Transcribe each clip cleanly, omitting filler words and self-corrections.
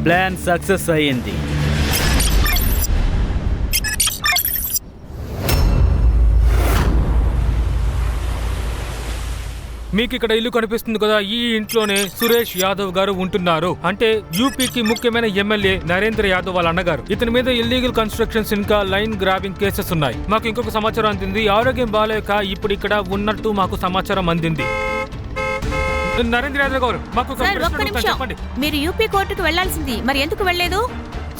Plan success అయ్యింది. మీకు ఇక్కడ ఇల్లు కనిపిస్తుంది కదా, ఈ ఇంట్లోనే సురేష్ యాదవ్ గారు ఉంటున్నారు. అంటే యూపీకి ముఖ్యమైన ఎమ్మెల్యే నరేంద్ర యాదవ్ వాళ్ళ అన్నగారు. ఇతని మీద ఇల్లీగల్ కన్స్ట్రక్షన్స్ ఇంకా లైన్ గ్రాబింగ్ కేసెస్ ఉన్నాయి. మాకు ఇంకొక సమాచారం అందింది. ఆరోగ్యం బాలేక ఇప్పుడు ఇక్కడ ఉన్నట్టు మాకు సమాచారం అందింది. నరేంద్ర యాదవ్ గారు, మాకు చెప్పండి. మీరు యూపీ కోర్టుకు వెళ్లాల్సింది, మరి ఎందుకు వెళ్లేదు?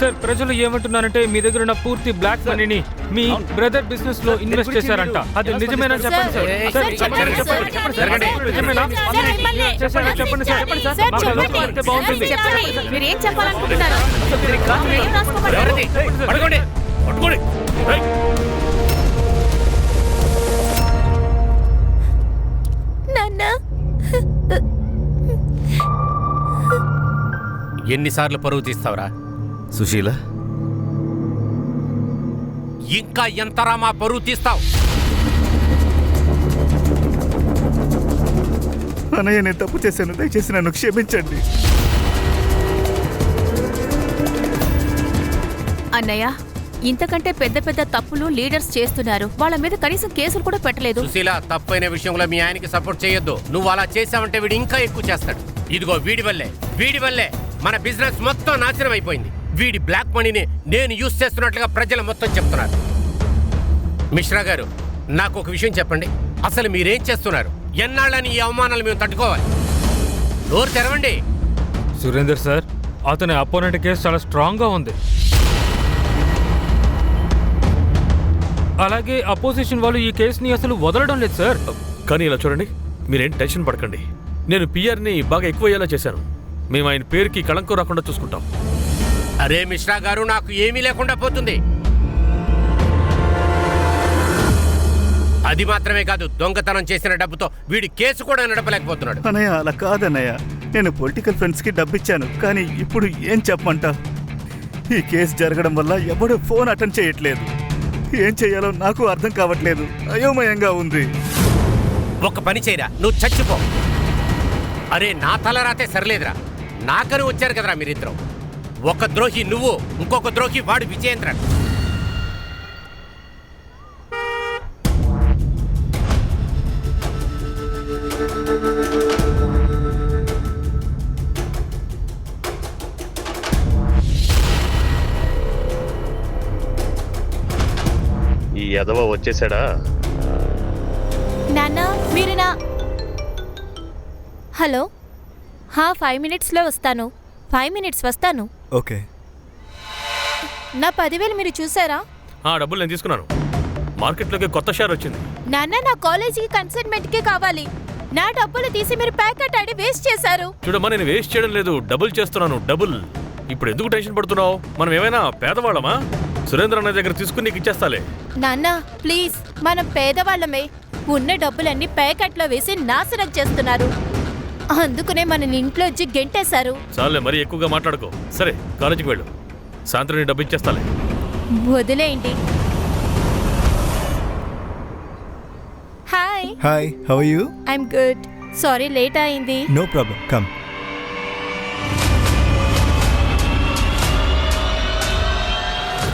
సార్, ప్రజలు ఏమంటున్నారంటే మీ దగ్గర ఉన్న పూర్తి బ్లాక్ మనీని మీ బ్రదర్ బిజినెస్ లో ఇన్వెస్ట్ చేశారంట. అది నిజమేనా? చెప్పండి సార్. నిజమేనా? చెప్పండి సార్. బాగుంటుంది. మీరేం చెప్పాలనుకుంటున్నారు? ఎన్నిసార్లు పరువు తీస్తావురా సుశీల? ఇంకా ఎంతరా మా పరువు తీస్తావు? అన్నయ్య, నేను తప్పు చేశాను, దయచేసి నన్ను క్షమించండి. అన్నయ్య, ఇంతకంటే పెద్ద పెద్ద తప్పులు లీడర్స్ చేస్తున్నారు. వాళ్ళ మీద కనీసం కేసులు కూడా పెట్టలేదు. సుశీల, తప్పైన విషయంలో మీ ఆయనకి సపోర్ట్ చేయొద్దు. నువ్వు అలా చేసావంటే వీడు ఇంకా ఎక్కువ చేస్తాడు. ఇదిగో వీడి వల్లే మన బిజినెస్ మొత్తం నాశనం అయిపోయింది. వీడి బ్లాక్ మనీని నేను యూజ్ చేస్తున్నట్లుగా ప్రజలు మొత్తం చెప్తున్నారు. మిశ్రా గారు, నాకు ఒక విషయం చెప్పండి. అసలు మీరేం చేస్తున్నారు? ఎన్నాళ్ళని ఈ అవమానాలు మేము తట్టుకోవాలి? నోరు తెరవండి. సురేందర్ సార్, అతని అపోనెంట్ కేసు చాలా స్ట్రాంగ్ గా ఉంది. అలాగే అపోజిషన్ వాళ్ళు ఈ కేసుని అసలు వదలడం లేదు సార్. కానీ ఇలా చూడండి, మీరేం టెన్షన్ పడకండి. నేను పిఆర్ని బాగా ఎక్కువ అయ్యేలా చేశాను. మేము ఆయన పేరుకి కళంకం రాకుండా చూసుకుంటాం. అరే మిశ్రా గారు, నాకు ఏమీ లేకుండా పోతుంది. అది మాత్రమే కాదు, దొంగతనం చేసిన డబ్బుతో వీడి కేసు కూడా నడపలేకపోతున్నాడు. అన్నయ్య, అలా కాదన్నయ్య. నేను పొలిటికల్ ఫ్రెండ్స్ కి డబ్బిచ్చాను, కానీ ఇప్పుడు ఏం చెప్పమంటావు? ఈ కేసు జరగడం వల్ల ఎవడు ఫోన్ అటెండ్ చేయట్లేదు. ఏం చెయ్యాలో నాకు అర్థం కావట్లేదు. అయోమయంగా ఉంది. ఒక పని చేయరా, నువ్వు చచ్చిపో. అరే, నా తల రాతే సరిలేదురా. నాకని వచ్చారు కదరా మీరిద్దరు. ఒక ద్రోహి నువ్వు, ఇంకొక ద్రోహి వాడు విజయేంద్రన్. ఈ యదవ వచ్చేసాడా? నాన్న, మీరు హలో. 5 మినిట్స్లో వస్తాను. 5 మినిట్స్ వస్తాను. ఓకే. నా 10,000 మీరు చూసారా? డబ్బులు నేను తీసుకున్నాను. మార్కెట్లోకి కొత్త షేర్ వచ్చింది. నాన్న, నా కాలేజీకి కన్సైన్మెంట్కి కావాలి. నా డబ్బులు తీసి మీరు ప్యాకెట్ ఆడి వేస్ట్ చేశారు. చూడమ్మా, నేను వేస్ట్ చేయడం లేదు, డబుల్ చేస్తున్నాను. డబుల్. ఇప్పుడు ఎందుకు టెన్షన్ పడుతున్నావు? మనం ఏమైనా పేదవాళ్ళమా? సురేంద్ర అన్న దగ్గర తీసుకుని నీకు ఇచ్చేస్తాలే. నాన్న ప్లీజ్, మనం పేదవాళ్ళమే. ఉన్న డబ్బులన్నీ ప్యాకెట్లో వేసి నాశనం చేస్తున్నారు. అందుకనే మన ఇంట్లోంచి గెంటేశారు. చాలే, మరీ ఎక్కువగా మాట్లాడుకో. సరే, కాలేజీకి వెళ్ళు. సాయంత్రం నీ డబ్బు ఇచ్చేస్తాలే. వదిలేయండి. Hi. Hi, how are you? I'm good. Sorry late అయింది. No problem, come.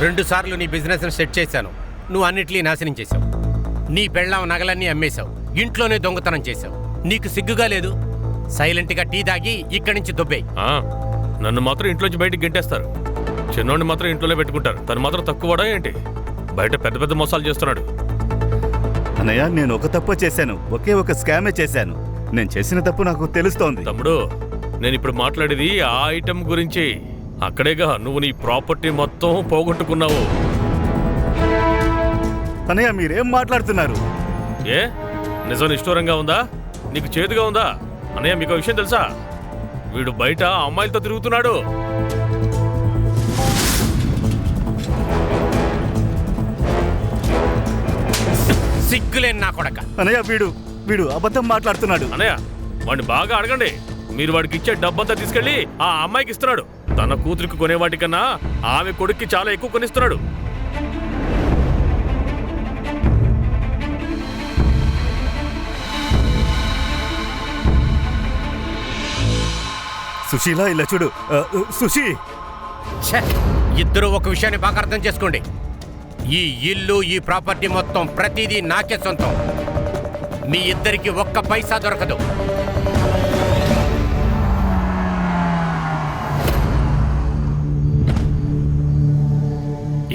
రెండు సార్లు నీ బిజినెస్ సెట్ చేశాను. నువ్వు అన్నిటినీ నాశనం చేశావు. నీ పెళ్ళాం నగలన్నీ అమ్మేశావు. ఇంట్లోనే దొంగతనం చేశావు. నీకు సిగ్గుగా లేదు? సైలెంట్గా టీ తాగి ఇక్కడి నుంచి దుబ్బేయి. నన్ను మాత్రం ఇంట్లోంచి బయటికి గెంటేస్తారు. చిన్నోడిని మాత్రం ఇంట్లోనే పెట్టుకుంటారు. తను మాత్రం తక్కువడా ఏంటి? బయట పెద్ద పెద్ద మోసాలు చేస్తున్నాడు. అన్నయ్య, నేను ఒక తప్పు చేశాను. ఒకే ఒక స్కామే చేశాను. నేను చేసిన తప్పు నాకు తెలుస్తోంది. తమ్ముడు, నేను ఇప్పుడు మాట్లాడేది ఆ ఐటెం గురించి. అక్కడేగా నువ్వు నీ ప్రాపర్టీ మొత్తం పోగొట్టుకున్నావు. అన్నయ్య, మీరేం మాట్లాడుతున్నారు? ఏ నిజం నిష్ఠూరంగా ఉందా? నీకు చేదుగా ఉందా? అన్నయ్య, మీకు విషయం తెలుసా? వీడు బయట అమ్మాయిలతో తిరుగుతున్నాడు. సిగ్గులేని నా కొడక. అన్నయ్య, వీడు అబద్ధం మాట్లాడుతున్నాడు. అన్నయ్య, వాడిని బాగా అడగండి. మీరు వాడికి ఇచ్చే డబ్బంతా తీసుకెళ్లి ఆ అమ్మాయికి ఇస్తున్నాడు. తన కూతురికి కొనేవాటికన్నా ఆమె కొడుక్కి చాలా ఎక్కువ కొనిస్తున్నాడు. సుశీల, ఇలా చూడు. సుశీ, ఛే! ఇద్దరు ఒక విషయాన్ని బాగా అర్థం చేసుకోండి. ఈ ఇల్లు, ఈ ప్రాపర్టీ మొత్తం ప్రతిదీ నాకే సొంతం. మీ ఇద్దరికి ఒక్క పైసా దొరకదు.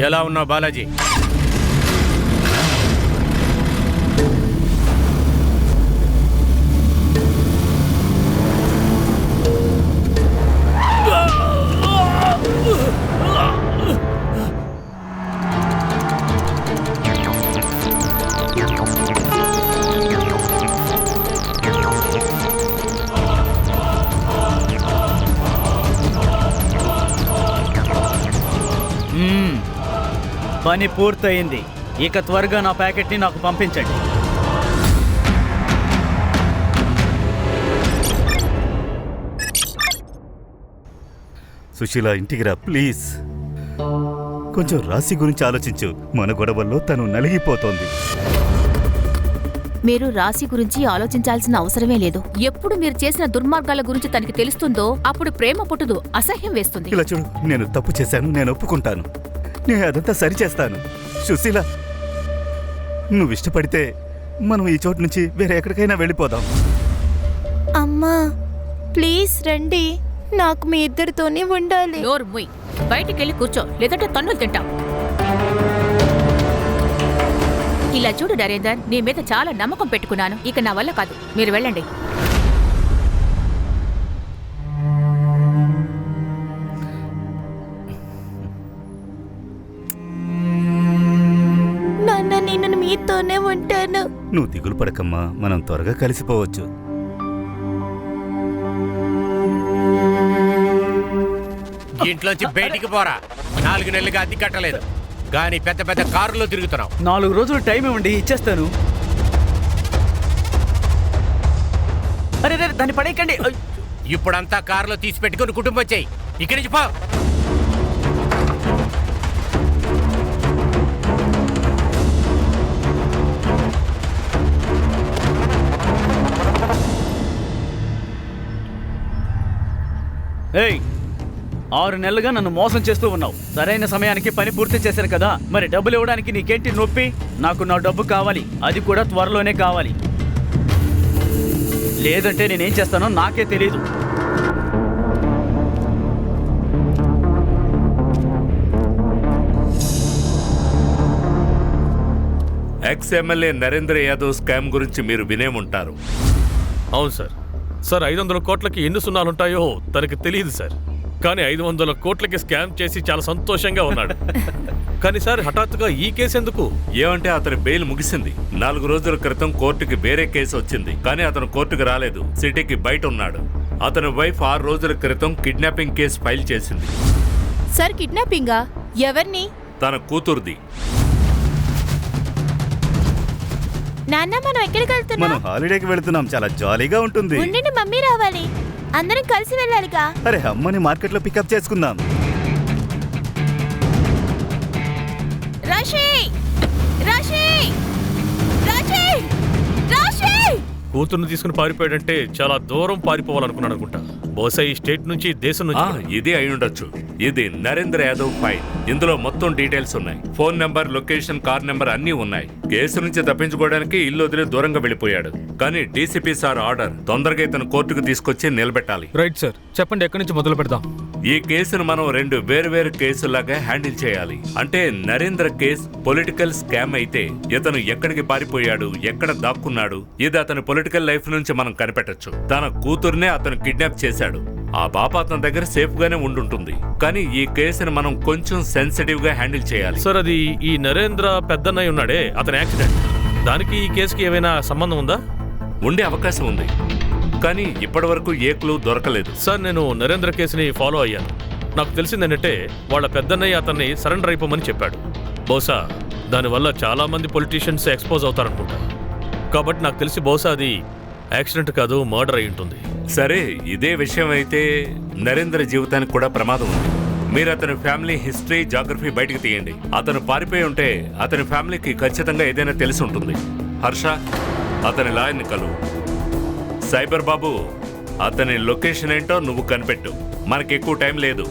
ఎలా ఉన్నావు బాలాజీ? పని పూర్తయింది. ఇక త్వరగా నా ప్యాకెట్ని నాకు పంపించండి. సుశీల, ఇంటికి రా ప్లీజ్. కొంచెం రాశి గురించి ఆలోచించు. మన గొడవల్లో తను నలిగిపోతోంది. మీరు రాశి గురించి ఆలోచించాల్సిన అవసరమే లేదు. ఎప్పుడు మీరు చేసిన దుర్మార్గాల గురించి తనకి తెలుస్తుందో అప్పుడు ప్రేమ పుట్టదు, అసహ్యం వేస్తుంది. ఇలా చూడు, నేను తప్పు చేశాను, నేను ఒప్పుకుంటాను. నేను అదంతా సరిచేస్తాను. సుశీల, నువ్వు ఇష్టపడితే మనం ఈ చోటు నుంచి వేరే ఎక్కడికైనా వెళ్ళిపోదాం. అమ్మా ప్లీజ్ రండి, నాకు మీ ఇద్దరితోనే ఉండాలి. నోరు ముయ్, బయటికెళ్ళి కూర్చో, లేదంటే తన్నులు తింటాం. ఇలా చూడు నరేందర్, నీ మీద చాలా నమ్మకం పెట్టుకున్నాను. ఇక నా వల్ల కాదు, మీరు వెళ్ళండి. నాన్న, నేను మీతోనే ఉంటాను. నువ్వు దిగులు పడకమ్మా, మనం త్వరగా కలిసిపోవచ్చు. ఇంట్లోంచి బయటికి పోరా. 4 నెలలుగా అద్దె కట్టలేదు, కానీ పెద్ద పెద్ద కారులో తిరుగుతున్నావు. 4 రోజులు టైం ఇవ్వండి, ఇచ్చేస్తాను. అరే రే, దాన్ని పడేయకండి. ఇప్పుడంతా కారులో తీసి పెట్టుకుని కుటుంబం చేయి. ఇక్కడి నుంచి పో. ఏయ్, 6 నెలలుగా నన్ను మోసం చేస్తూ ఉన్నావు. సరైన సమయానికి పని పూర్తి చేశాను కదా, మరి డబ్బులు ఇవ్వడానికి నీకేంటి నొప్పి? నాకు నా డబ్బు కావాలి, అది కూడా త్వరలోనే కావాలి. లేదంటే నేనేం చేస్తానో నాకే తెలీదు. Ex MLA Narendra Yadav scam గురించి మీరు వినే ఉంటారు. అవును సార్. 500 కోట్లకి ఎన్ని సున్నాలుంటాయో తనకి తెలియదు సార్. కానీ 500 కోట్లకి స్కామ్ చేసి చాలా సంతోషంగా ఉన్నాడు. కానీ సార్, హఠాత్తుగా ఈ కేసు ఎందుకు? ఏమంటే అతని బెయిల్ ముగిసింది. 4 రోజుల క్రితం కోర్టుకి వేరే కేసు వచ్చింది, కానీ అతను కోర్టుకు రాలేదు, సిటీకి బయట ఉన్నాడు. అతని వైఫ్ 6 రోజుల క్రితం కిడ్నాపింగ్ కేసు ఫైల్ చేసింది. సార్, కిడ్నాపింగా? ఎవరిని? తన కూతురుది. నాన్న, మనం ఎక్కడికి మనం వెళ్తున్నాం? హాలిడేకి వెళుతున్నాం, చాలా జాలీగా ఉంటుంది. ఉండండి, మమ్మీ రావాలి. అందరం కలిసి వెళ్ళాలిగా. అరే, అమ్మని మార్కెట్లో పికప్ చేసుకుందాం. రాశి, రాశి, రాశి, రాశి! కూతుర్ని తీసుకుని పారిపోయాడంటే చాలా దూరం పారిపోవాలనుకున్నాడు అనుకుంటా. బహుశా ఈ స్టేట్ నుంచి, దేశం నుంచి. ఇది అయి ఉండొచ్చు. ఇది నరేంద్ర యాదవ్ ఫైల్. ఇందులో మొత్తం డీటెయిల్స్ ఉన్నాయి. Phone number, location, car number అన్నీ ఉన్నాయి. కేసు నుంచి తప్పించుకోవడానికి ఇల్లు వదిలి దూరంగా వెళ్ళిపోయాడు. కానీ డీసీపీ సార్ ఆర్డర్, తొందరగా ఇతను కోర్టుకు తీసుకొచ్చి నిలబెట్టాలి. రైట్ సార్, చెప్పండి, ఎక్కడి నుంచి మొదలు పెడదాం? ఈ కేసును మనం 2 వేరు కేసులాగా హ్యాండిల్ చేయాలి. అంటే నరేంద్ర కేస్ పొలిటికల్ స్కామ్ అయితే, ఇతను ఎక్కడికి పారిపోయాడు, ఎక్కడ దాక్కున్నాడు, ఇది అతని పొలిటికల్ లైఫ్ నుంచి మనం కనిపెట్టొచ్చు. తన కూతుర్నే అతను కిడ్నాప్ చేశాడు. ఆ పాప అతని దగ్గర సేఫ్ గానే ఉండుంటుంది. కానీ ఈ కేసును మనం కొంచెం సెన్సిటివ్ గా హ్యాండిల్ చేయాలి. సార్, అది ఈ నరేంద్ర పెద్దన్నయ్య ఉన్నాడే, అతని యాక్సిడెంట్. దానికి ఈ కేసుకి ఏమైనా సంబంధం ఉందా? ఉండే అవకాశం ఉంది, కానీ ఇప్పటి వరకు ఏ క్లూ దొరకలేదు. సార్, నేను నరేంద్ర కేసుని ఫాలో అయ్యాను. నాకు తెలిసిందేంటంటే వాళ్ళ పెద్దన్నయ్య అతన్ని సరెండర్ అయిపోమని చెప్పాడు. బహుశా దానివల్ల చాలా మంది పొలిటీషియన్స్ ఎక్స్పోజ్ అవుతారనుకుంటా. కాబట్టి నాకు తెలిసి బహుశా అది యాక్సిడెంట్ కాదు, మర్డర్ అయి ఉంటుంది. సరే, ఇదే విషయం అయితే నరేంద్ర జీవితానికి కూడా ప్రమాదం ఉంది. మీరు అతని ఫ్యామిలీ హిస్టరీ, జాగ్రఫీ బయటకు తీయండి. అతను పారిపోయి ఉంటే అతని ఫ్యామిలీకి ఖచ్చితంగా ఏదైనా తెలిసి ఉంటుంది. హర్ష, అతని లాయర్ని కలువు. సైబర్ బాబు, అతని లొకేషన్ ఏంటో నువ్వు కనిపెట్టు. మనకి ఎక్కువ టైం లేదు.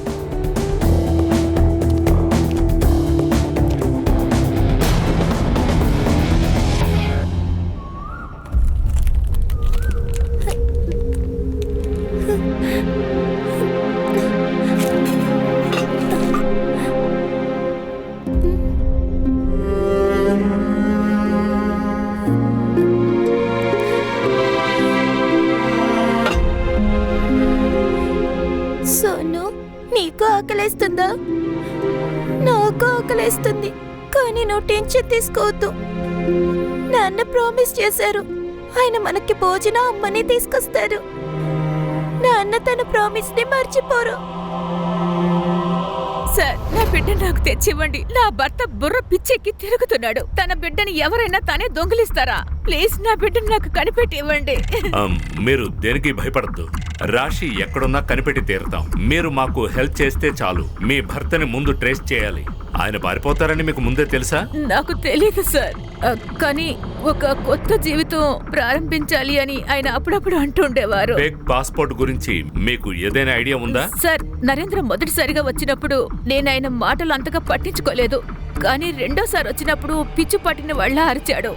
ఆకలేస్తుందా? నాకు ఆకలేస్తుంది, కానీ నువ్వు టెన్షన్ తీసుకోవద్దు. నాన్న ప్రామిస్ చేశారు, ఆయన మనకి భోజనం అమ్మని తీసుకొస్తారు. నాన్న తన ప్రామిస్ ని మర్చిపోరు. సార్, నా బిడ్డ నాకు తెచ్చివ్వండి. నా భర్త బుర్ర పిచ్చెక్కి తిరుగుతున్నాడు. తన బిడ్డని ఎవరైనా తనే దొంగిలిస్తారా? ప్లీజ్ నా బిడ్డని నాకు కనిపెట్టి ఇవ్వండి. మీరు దేనికి భయపడద్దు. రాశి ఎక్కడున్నా కనిపెట్టి తీరుతాం. మీరు మాకు హెల్ప్ చేస్తే చాలు. మీ భర్తని ముందు ట్రేస్ చేయాలి. ఆయన పారిపోతారని మీకు ముందే తెలుసా? నాకు తెలియదు సార్, కానీ ఒక కొత్త జీవితం ప్రారంభించాలి అని ఆయన అప్పుడప్పుడు అంటుండేవారు. ఫేక్ పాస్పోర్ట్ గురించి మీకు ఏదైనా ఐడియా ఉందా? సార్, నరేంద్ర మొదటిసారిగా వచ్చినప్పుడు నేను ఆయన మాటలు అంతగా పట్టించుకోలేదు. కానీ రెండోసారి వచ్చినప్పుడు పిచ్చు పట్టిన వాళ్ళ అరిచాడు.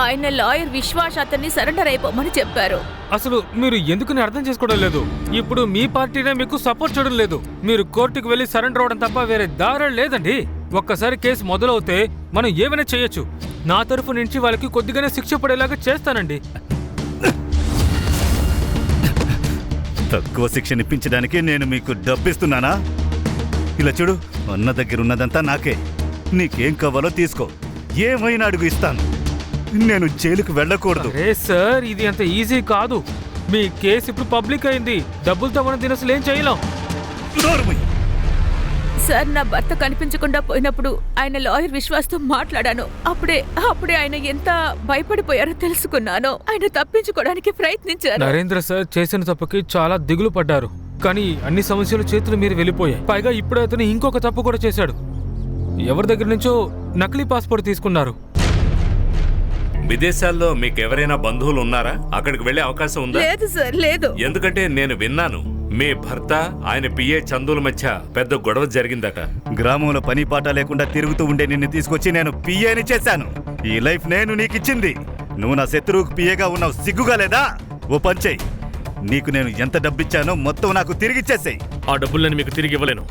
ఆయన లాయర్ విశ్వాస్ అతన్ని సరెండర్ అయిపోమని చెప్పారు. అసలు మీరు ఎందుకని అర్థం చేసుకోవడం లేదు. ఇప్పుడు మీ పార్టీనే మీకు సపోర్ట్ చేయడం లేదు. మీరు కోర్టుకు వెళ్లి సరెండర్ అవడం తప్ప వేరే దారి లేదండి. ఒక్కసారి కేసు మొదలవుతే మనం ఏమైనా చేయొచ్చు. నా తరఫు నుంచి వాళ్ళకి కొద్దిగానే శిక్ష పడేలాగా చేస్తానండి. తక్కువ శిక్షణ ఇప్పించడానికి నేను మీకు డబ్బిస్తున్నానా? ఇలా చూడు, అన్న దగ్గర ఉన్నదంతా నాకే. నీకేం కావాలో తీసుకో, ఏమైనా అడుగు ఇస్తాను. నేను జైలుకు వెళ్ళకూడదు. అరే సార్, ఇది అంత ఈజీ కాదు. మీ కేసు ఇప్పుడు పబ్లిక్ అయింది. డబ్బులతో మనం దీని అసలు ఏం చేయలేం. సార్, నా భర్త కనిపించకుండా పోయినప్పుడు ఆయన లాయర్ విశ్వాస్తో మాట్లాడాను. అప్పుడే ఆయన ఎంత భయపడిపోయారో తెలుసుకున్నాను. ఆయన తప్పించుకోవడానికి ప్రయత్నించారు. నరేంద్ర సార్ చేసిన తప్పుకి చాలా దిగులు పడ్డారు. కానీ అన్ని సమస్యలు చేతులు మీరు వెళ్ళిపోయాయి. పైగా ఇప్పుడు అతను ఇంకొక తప్పు కూడా చేశాడు. ఎవరి దగ్గర నుంచో నకిలీ పాస్పోర్ట్ తీసుకున్నారు. విదేశాల్లో మీకు ఎవరైనా బంధువులు ఉన్నారా? అక్కడికి వెళ్లే అవకాశం ఉందా? లేదు సార్, లేదు. ఎందుకంటే నేను విన్నాను, మీ భర్త ఆయన పిఏ చందుల మధ్య పెద్ద గొడవ జరిగిందట. గ్రామంలో పని పాట లేకుండా తిరుగుతూ ఉండే నిన్ను తీసుకొచ్చి నేను పిఏని చేశాను. ఈ లైఫ్ నేను నీకిచ్చింది. నువ్వు నా శత్రువుకు పిఏగా ఉన్నావు. సిగ్గుగా లేదా? ఓ పంచేయి. నీకు నేను ఎంత డబ్బిచ్చానో మొత్తం నాకు తిరిగిచ్చేసేయి. ఆ డబ్బులు నేను మీకు తిరిగి ఇవ్వలేను.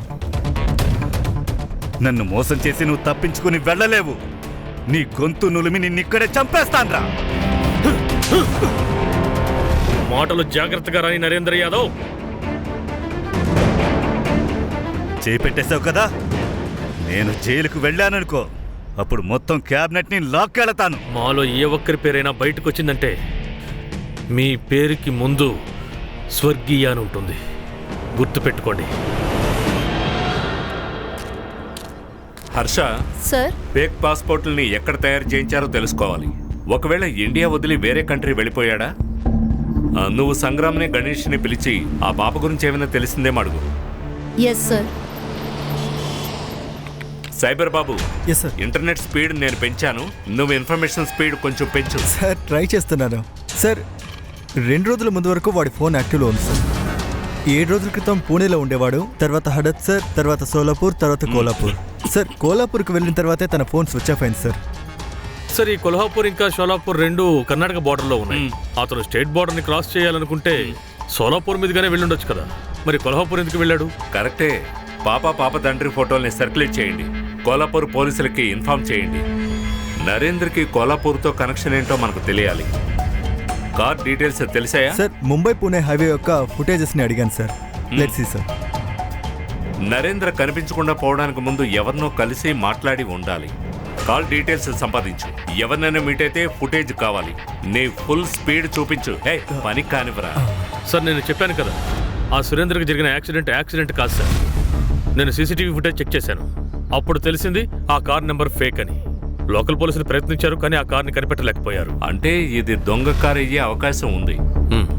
నన్ను మోసం చేసి నువ్వు తప్పించుకుని వెళ్ళలేవు. నీ గొంతు నులిమి నిన్నిక్కడే చంపేస్తాన్రా. మాటలు జాగ్రత్తగా రాని నరేంద్ర యాదవ్. చేపెట్టేశావు కదా. నేను జైలుకు వెళ్ళాననుకో, అప్పుడు మొత్తం క్యాబినెట్ ని లాక్కెళతాను. మాలో ఏ ఒక్కరి పేరైనా బయటకు వచ్చిందంటే మీ పేరుకి ముందు స్వర్గీయ అని ఉంటుంది. గుర్తుపెట్టుకోండి. హర్ష, సార్, ఫేక్ పాస్పోర్ట్లని ఎక్కడ తయారు చేయించారో తెలుసుకోవాలి. ఒకవేళ ఇండియా వదిలి వేరే కంట్రీ వెళ్ళిపోయాడా? నువ్వు సంగ్రామ్ని గణేష్ని పిలిచి ఆ పాప గురించి ఏమైనా తెలిసిందేమో అడుగు. Yes sir. Cyber Babu, yes sir. Internet speed నేను పెంచాను. నువ్వు ఇన్ఫర్మేషన్ స్పీడ్ కొంచెం పెంచు. సార్, ట్రై చేస్తున్నాను. సార్, 2 రోజుల ముందు వరకు వాడి ఫోన్ యాక్టివ్లో ఉంది సార్. 7 రోజుల క్రితం పూణేలో ఉండేవాడు. తర్వాత హడత్ సార్, తర్వాత సోలాపూర్, తర్వాత కోల్హాపూర్. సార్, కోల్హాపూర్కి వెళ్ళిన తర్వాతే తన ఫోన్ స్విచ్ ఆఫ్ అయింది సార్. సార్, ఈ కొల్హాపూర్ ఇంకా షోలాపూర్ రెండు కర్ణాటక బార్డర్లో ఉన్నాయి. అతను స్టేట్ బార్డర్ ని క్రాస్ చేయాలనుకుంటే సోలాపూర్ మీదుగానే వెళ్ళుండొచ్చు కదా. మరి కొల్హాపూర్ ఎందుకు వెళ్ళాడు? కరెక్టే. పాప తండ్రి ఫోటోల్ని సర్క్యులేట్ చేయండి. కోల్హాపూర్ పోలీసులకి ఇన్ఫార్మ్ చేయండి. నరేంద్రకి కోల్హాపూర్తో కనెక్షన్ ఏంటో మనకు తెలియాలి. కార్ డీటెయిల్స్ తెలిసాయా? సార్, ముంబై పూణే హైవే యొక్క ఫుటేజెస్ ని అడిగాను sir. Let's see sir. Narendra కనిపించకుండా పోవడానికి ముందు ఎవరినో కలిసి మాట్లాడి ఉండాలి. కాల్ డీటెయిల్స్ సంపాదించు. ఎవరినైనా మీట్ అయితే ఫుటేజ్ కావాలి. నీ ఫుల్ స్పీడ్ చూపించు. హే, పని కానివరా. సార్, నేను చెప్పాను కదా, ఆ సురేంద్రకి జరిగిన యాక్సిడెంట్ కాదు సార్. నేను సీసీటీవీ ఫుటేజ్ చెక్ చేశాను. అప్పుడు తెలిసింది ఆ కార్ నెంబర్ ఫేక్ అని. లోకల్ పోలీసులు ప్రయత్నించారు, కానీ ఆ కార్ని కనిపెట్టలేకపోయారు. అంటే ఇది దొంగ కార్ అయ్యే అవకాశం ఉంది.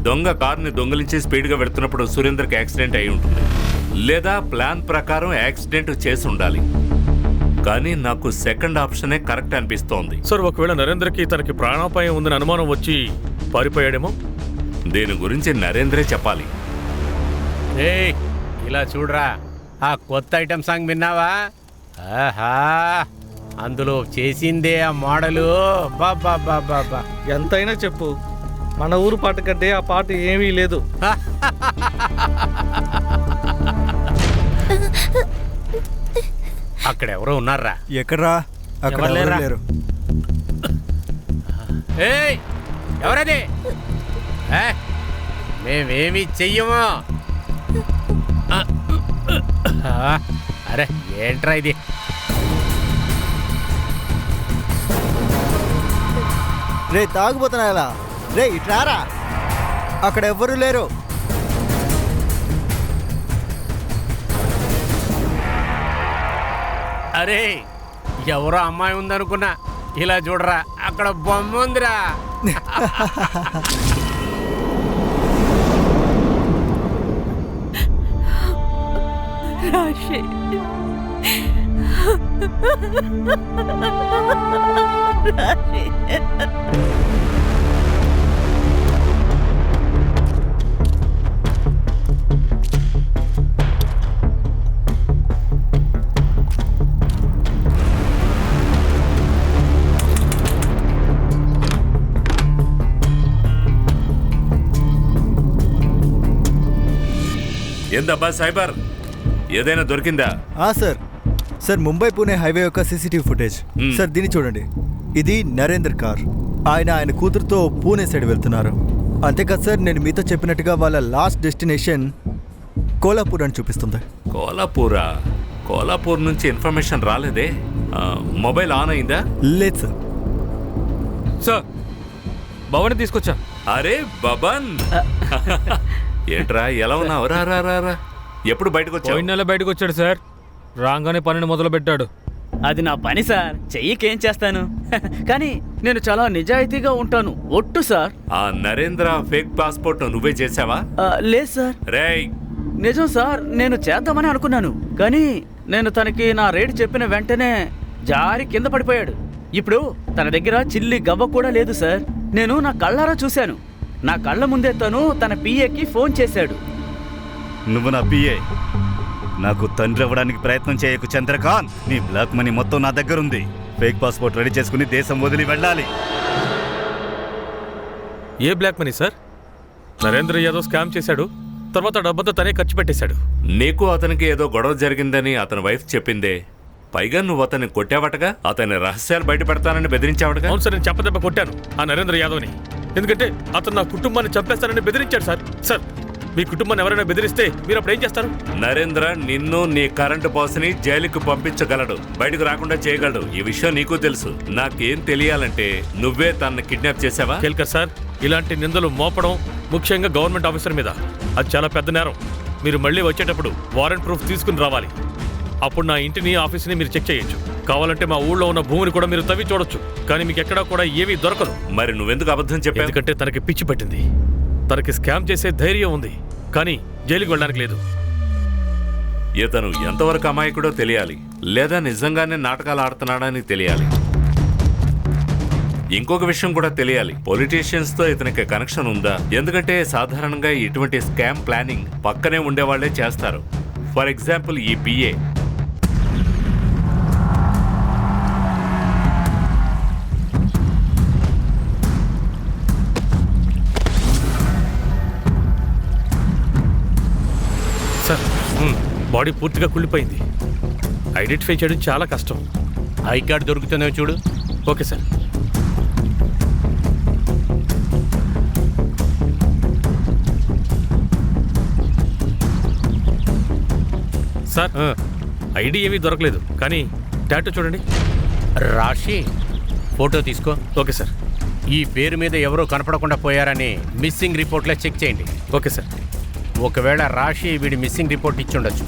దొంగ కార్ని దొంగిలించి స్పీడ్గా వెళ్తున్నప్పుడు సురేంద్రకి యాక్సిడెంట్ అయి ఉంటుంది. లేదా ప్లాన్ ప్రకారం యాక్సిడెంట్ చేసి ఉండాలి. కానీ నాకు సెకండ్ ఆప్షనే కరెక్ట్ అనిపిస్తోంది. సార్, ఒకవేళ నరేంద్రకి తనకి ప్రాణాపాయం ఉందని అనుమానం వచ్చి పారిపోయాడేమో. దీని గురించి నరేంద్రే చెప్పాలి. ఏయ్, ఇలా చూడరా, ఆ కొత్త ఐటమ్ సాంగ్ విన్నావా? ఆహా, అందులో చేసిందే ఆ మోడలు. బాబా ఎంతైనా చెప్పు, మన ఊరు పాట కంటే ఆ పాట ఏమీ లేదు. అక్కడ ఎవరో ఉన్నారా? ఎక్కడ్రా? అక్కడ ఎవరు లేరా? ఎవరు లేరు. ఏయ్, ఎవరది? మేమేమి చెయ్యము. అరే ఏంట్రా ఇది? రే తాగుపోతున్నా ఎలా రే ఇట్లారా, అక్కడ ఎవ్వరూ లేరు. అరే ఎవరో అమ్మాయి ఉందనుకున్నా, ఇలా చూడరా అక్కడ బొమ్మ ఉందిరా. రాశి రాశి ఏందబ్బా సైబర్, ఏదైనా దొరికిందా? Sir sir Mumbai Pune highway యొక్క సీసీటీవీ ఫుటేజ్. సార్ దీన్ని చూడండి, ఇది నరేంద్ర కార్. ఆయన కూతురుతో పూణే సైడ్ వెళ్తున్నారు. అంతేకాదు సార్, నేను మీతో చెప్పినట్టుగా వాళ్ళ లాస్ట్ డెస్టినేషన్ కోలాపూర్ అని చూపిస్తుంది. కోలాపూరా? కోలాపూర్ నుంచి ఇన్ఫర్మేషన్ రాలేదే. మొబైల్ ఆన్ అయిందా? లేదు సార్. సార్ భవన్ తీసుకొచ్చా. అరే బబన్, ఏంట్రా ఎలా ఉన్నావు? రా రా రా రా. ఎప్పుడు బయటకు వచ్చావు? పోయిన నెల బయటకు వచ్చాడు సార్. రాగానే పనిని మొదలు పెట్టాడు. అది నా పని సార్, చెయ్యికేం చేస్తాను. కానీ నేను చాలా నిజాయితీగా ఉంటాను, ఒట్టు సార్. ఆ నరేంద్ర ఫేక్ పాస్పోర్ట్ నువ్వే చేసావా? లేదు సార్, రేయ్ నిజం సార్. నేను చేద్దామని అనుకున్నాను, కానీ నేను తనకి నా రేటు చెప్పిన వెంటనే జారి కింద పడిపోయాడు. ఇప్పుడు తన దగ్గర చిల్లి గవ్వ కూడా లేదు సార్. నేను నా కళ్ళారా చూశాను. నా కళ్ళ ముందే తను తన పిఏకి ఫోన్ చేశాడు. నువ్వు నా పిఏ, నాకు తండ్రి అవ్వడానికి ప్రయత్నం చేయకు చంద్రకాంత్. నీ బ్లాక్ మనీ మొత్తం నా దగ్గర ఉంది. ఫేక్ పాస్పోర్ట్ రెడీ చేసుకుని దేశం వదిలి వెళ్ళాలి. ఏ black money sir? Narendra Yadav scam చేశాడు, తర్వాత డబ్బంతా తనే ఖర్చు పెట్టేశాడు. నీకు అతనికి ఏదో గొడవ జరిగిందని అతని వైఫ్ చెప్పిందే. పైగా నువ్వు అతన్ని కొట్టావటగా, అతని రహస్యాలు బయట పెడతానని బెదిరించావటగా. అవును సార్, నేను చెప్పదెబ్బ కొట్టాను ఆ నరేంద్ర యాదవ్ని. ఎందుకంటే అతను నా కుటుంబాన్ని చంపేస్తానని బెదిరించాడు సార్. సార్ మీ కుటుంబాన్ని ఎవరైనా బెదిరిస్తే మీరు అప్పుడు ఏం చేస్తారు? నరేంద్ర నిన్ను, నీ కరెంటు బాస్ని జైలుకు పంపించగలడు, బయటకు రాకుండా చేయగలడు. ఈ విషయం నీకు తెలుసు. నాకేం తెలియాలంటే నువ్వే తనని కిడ్నాప్ చేసావా? కేల్కర్ సార్, ఇలాంటి నిందలు మోపడం, ముఖ్యంగా గవర్నమెంట్ ఆఫీసర్ మీద, అది చాలా పెద్ద నేరం. మీరు మళ్ళీ వచ్చేటప్పుడు వారెంట్ ప్రూఫ్ తీసుకుని రావాలి. అప్పుడు నా ఇంటిని, ఆఫీస్ని మీరు చెక్ చేయొచ్చు. కావాలంటే మా ఊళ్ళో ఉన్న భూమిని కూడా మీరు తవ్వి చూడొచ్చు. కానీ మీకు ఎక్కడా కూడా ఏమీ దొరకదు. మరి నువ్వెందుకు అబద్ధం చెప్పావు? ఎందుకంటే తనకి పిచ్చి పట్టింది. తనకి స్కామ్ చేసే ధైర్యం ఉంది, కానీ జైలుకి వెళ్ళడానికి లేదు. ఇతను ఎంతవరకు అమాయకుడో తెలియాలి, లేదా నిజంగానే నాటకాలు ఆడుతున్నాడని తెలియాలి. ఇంకొక విషయం కూడా తెలియాలి, పొలిటీషియన్స్ తో ఇతనికి కనెక్షన్ ఉందా? ఎందుకంటే సాధారణంగా ఇటువంటి స్కామ్ ప్లానింగ్ పక్కనే ఉండేవాళ్లే చేస్తారు. ఫర్ ఎగ్జాంపుల్ ఈ పిఏ. సార్ బాడీ పూర్తిగా కుళ్ళిపోయింది. ఐడెంటిఫై చేయడం చాలా కష్టం. ఐ కార్డ్ దొరుకుతుందో చూడు. Okay sir. సార్ ఐడి ఏమీ దొరకలేదు, కానీ టాటూ చూడండి. రాశి ఫోటో తీసుకో. Okay sir. ఈ పేరు మీద ఎవరో కనపడకుండా పోయారని మిస్సింగ్ రిపోర్ట్లో చెక్ చేయండి. Okay sir. ఒకవేళ రాశి వీడి మిస్సింగ్ రిపోర్ట్ ఇచ్చి ఉండొచ్చు.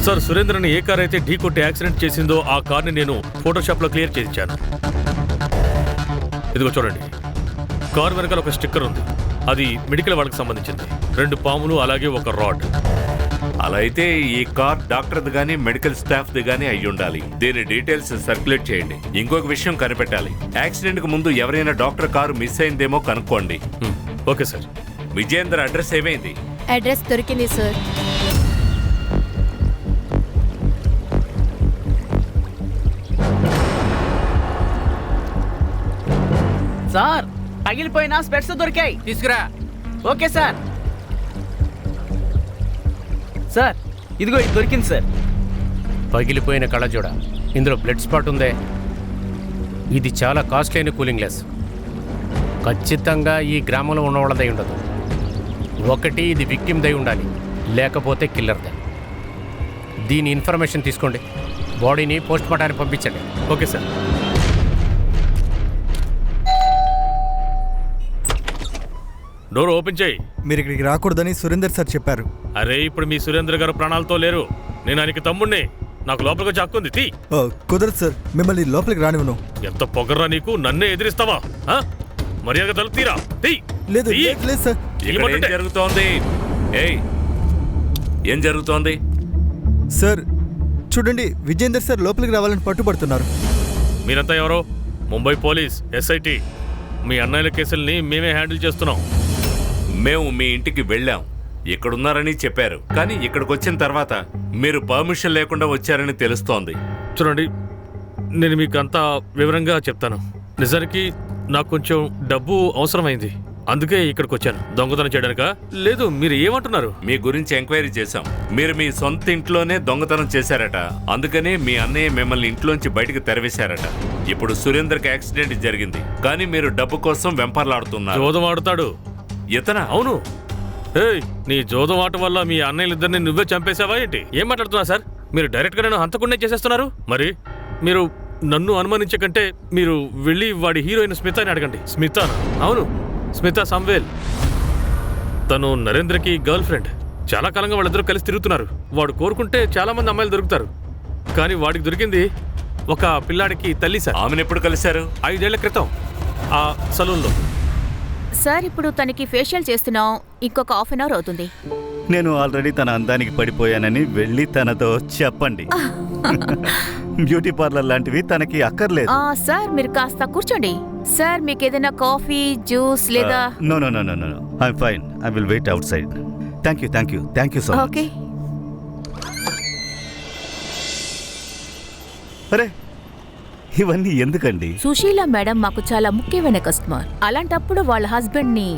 సార్ సురేంద్రని ఏ కార్ అయితే ఢీ కొట్టి యాక్సిడెంట్ చేసిందో ఆ కార్ని నేను ఫోటోషాప్లో క్లియర్ చేయించాను. ఇదిగో చూడండి, కార్ వెనకాల ఒక స్టిక్కర్ ఉంది. అది మెడికల్ వాళ్ళకి సంబంధించింది. 2 పాములు అలాగే ఒక రాడ్. అలా అయితే ఈ కార్ డాక్టర్ది గానీ మెడికల్ స్టాఫ్ది గానీ అయి ఉండాలి. దీని డీటెయిల్స్ సర్క్యులేట్ చేయండి. ఇంకొక విషయం కనిపెట్టాలి. యాక్సిడెంట్ కు ముందు ఎవరైనా డాక్టర్ కారు మిస్ అయిందేమో కనుక్కోండి. Okay sir. విజయేందర్ అడ్రస్ ఏమైంది? అడ్రస్ దొరికింది సార్. సార్ పగిలిపోయిన స్పెట్స్ దొరికాయి. తీసుకురా. Okay sir. సార్ ఇదిగో ఇది దొరికింది సార్. పగిలిపోయిన కళ్ళజోడ. ఇందులో బ్లడ్ స్పాట్ ఉందే. ఇది చాలా కాస్ట్లీ అయిన కూలింగ్ గ్లాస్. ఖచ్చితంగా ఈ గ్రామంలో ఉన్నవాళ్ళదై ఉండదు. ఒకటి ఇది విక్టిమ్ దై ఉండాలి, లేకపోతే కిల్లర్దే. దీని ఇన్ఫర్మేషన్ తీసుకోండి. బాడీని పోస్ట్ మార్టానికి పంపించండి. Okay sir. డోర్ ఓపెన్ చేయి. మీరు ఇక్కడికి రాకూడదని సురేందర్ సార్ చెప్పారు. అరే ఇప్పుడు మీ సురేంద్ర గారు ప్రాణాలతో లేరు. నేను ఆయనకి తమ్ముణ్ణి. నాకు లోపలికి వచ్చి హక్కుంది. తీ. ఓ, కుదరదు సార్, మిమ్మల్ని లోపలికి రానివ్వను. ఎంత పొగర్రా నీకు, నన్నే ఎదిరిస్తావా? మర్యాద తలుపు తీరా. తీ. లేదు తీ. లేదు సార్. ఇక్కడ ఏం జరుగుతోంది? ఏయ్, ఏం జరుగుతోంది? సార్ చూడండి, విజయేందర్ సార్ లోపలికి రావాలని పట్టుబడుతున్నారు. మీరంతా ఎవరో? Mumbai police, SIT. మీ అన్నయ్యల కేసుల్ని మేమే హ్యాండిల్ చేస్తున్నాం. మేము మీ ఇంటికి వెళ్ళాం, ఇక్కడున్నారని చెప్పారు. కానీ ఇక్కడికి వచ్చిన తర్వాత మీరు పర్మిషన్ లేకుండా వచ్చారని తెలుస్తోంది. చూడండి, నేను మీకు అంతా వివరంగా చెప్తాను. నిజానికి నాకు కొంచెం డబ్బు అవసరమైంది, అందుకే ఇక్కడికి వచ్చాను. దొంగతనం చేయడానికా? లేదు, మీరు ఏమంటున్నారు? మీ గురించి ఎంక్వైరీ చేశాం. మీరు మీ సొంత ఇంట్లోనే దొంగతనం చేశారట. అందుకనే మీ అన్నయ్య మిమ్మల్ని ఇంట్లోంచి బయటకు తెరవేశారట. ఇప్పుడు సురేందర్కి యాక్సిడెంట్ జరిగింది, కానీ మీరు డబ్బు కోసం వెంపర్లాడుతున్నారు. జోదం ఆడుతాడు ఇతనా? అవును. ఏయ్, నీ జోదం ఆట వల్ల మీ అన్నయ్యలిద్దరిని నువ్వే చంపేశావా ఏంటి? ఏం మాట్లాడుతున్నా సార్? మీరు డైరెక్ట్గా నన్ను హంతకుండే చేసేస్తున్నారు. మరి మీరు నన్ను అనుమానించే కంటే మీరు వెళ్ళి వాడి హీరోయిన్ స్మితాని అడగండి. స్మితానా? అవును, స్మితా సంవేల్. తను నరేంద్రకి గర్ల్ ఫ్రెండ్. చాలా కాలంగా వాళ్ళిద్దరూ కలిసి తిరుగుతున్నారు. వాడు కోరుకుంటే చాలా మంది అమ్మాయిలు దొరుకుతారు, కానీ వాడికి దొరికింది ఒక పిల్లాడికి తల్లి సార్. ఆమెను ఎప్పుడు కలిశారు? 5 ఏళ్ల క్రితం ఆ సలూన్లో. సార్ ఇప్పుడు తనకి ఫేషియల్ చేస్తున్నాం, ఇంకొక హాఫ్ అన్ అవర్ అవుతుంది. నేను ఆల్రెడీ తన అందానికి పడిపోయానని వెళ్ళి తనతో చెప్పండి. బ్యూటీ పార్లర్ లాంటివి తనకి అక్కర్లేదు. సార్ మీరు కాస్త కూర్చోండి. సార్ మీకు ఏదైనా కాఫీ, జ్యూస్ లేదా? No no no no no, I'm fine. I will wait outside. Thank you thank you thank you so much. Okay. అరే ఇవన్నీ ఎందుకండి? సుశీల మేడం మాకు చాలా ముఖ్యమైన కస్టమర్. అలాంటప్పుడు వాళ్ళ హస్బెండ్ ని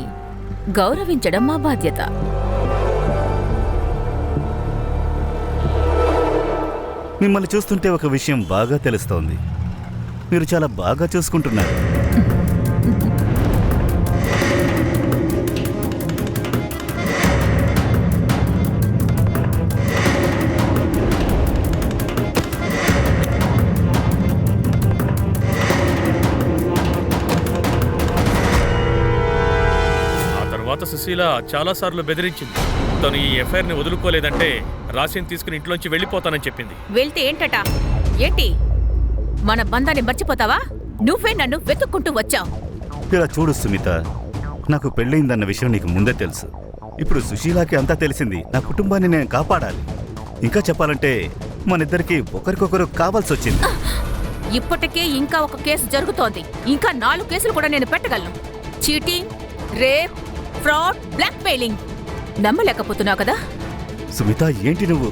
గౌరవించడం మా బాధ్యత. మిమ్మల్ని చూస్తుంటే ఒక విషయం బాగా తెలుస్తోంది. మీరు చాలా బాగా చూసుకుంటున్నారు. సుశీల చాలాసార్లు బెదిరించింది. తను ఈ ఎఫ్ఐఆర్ని వదులుకోలేదంటే రాశిని తీసుకుని ఇంట్లోంచి వెళ్ళిపోతానని చెప్పింది. వెళ్తే ఏంటట? ఏంటి మన బంధాన్ని మర్చిపోతావా? నువ్వే నన్ను వెతుక్కుంటూ వచ్చావు. ఇలా చూడు సుమిత, నాకు పెళ్ళయిందన్న విషయం నీకు ముందే తెలుసు. ఇప్పుడు సుశీలాకి అంతా తెలిసింది. నా కుటుంబాన్ని నేను కాపాడాలి. ఇంకా చెప్పాలంటే మనిద్దరికి ఒకరికొకరు కావాల్సి వచ్చింది. ఇప్పటికే ఇంకా ఒక కేసు జరుగుతోంది. ఇంకా 4 కేసులు కూడా నేను పెట్టగలను. Cheating, rape, fraud, blackmailing. నమ్మలేకపోతున్నావు కదా? సుమిత ఏంటి నువ్వు?